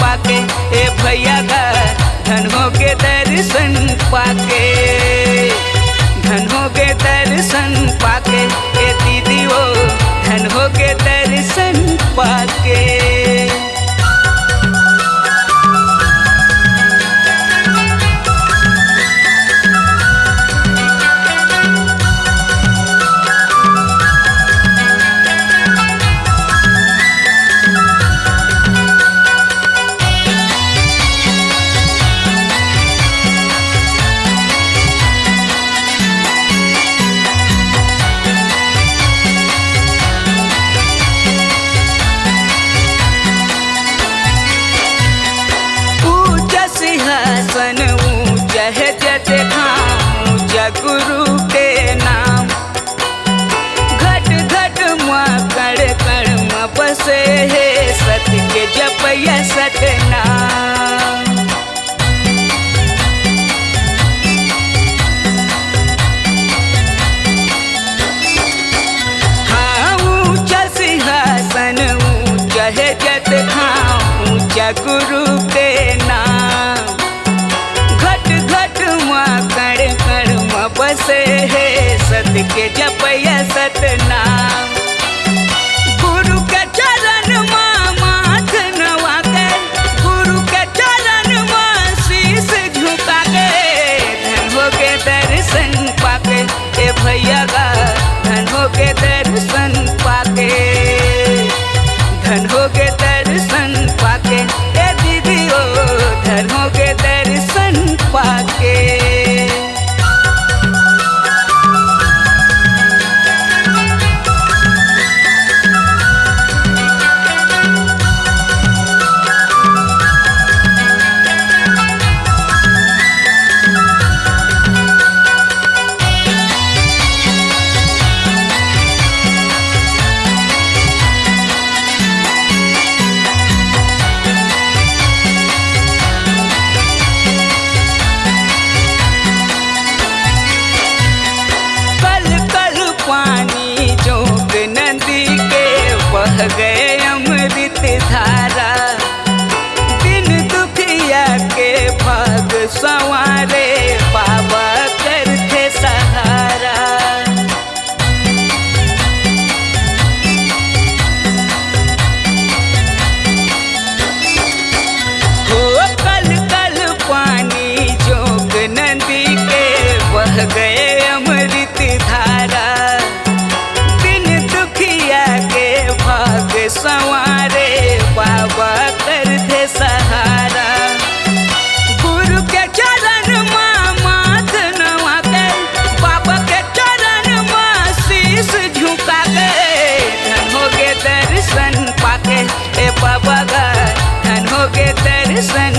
पाके, ए भैया का धन हो के दर्शन पाके, धन हो के दर्शन पाके, ए दीदी वो धन हो के दर्शन पाके। सिंहासन ऊंचा है जैसे धाम ऊंचा गुरु के नाम, घट घट माँ कण कण माँ बसे है सत्य के जपया सतनाम। हाँ ऊंचा सिंहासन ऊंचा है जैसे धाम ऊंचा गुरु के नाम, बसे है सत्य के जपया सतनाम। गुरु के चरण माँ माथ नवा के, गुरु के चरण माँ शीश झुका के, धन हो के दर्शन पाके, ए भैया का धन हो के दर्शन पाके, धन हो के दर्शन पाके, ए दीदी ओ धन हो के दर्शन पाके। पानी जोग नदी के बह गए अमृत धारा, दिन दुखिया के भाग संवारे बाबा करते सहारा। हो कल कल पानी जोग नदी के बह गए अमृत धारा, संवारे बाबा करते सहारा। गुरु के चरण माँ माथ नवा के, बाबा के चरण माँ शीश झुका के, धन हो के दर्शन पाके, ए बाबा का धन हो के दर्शन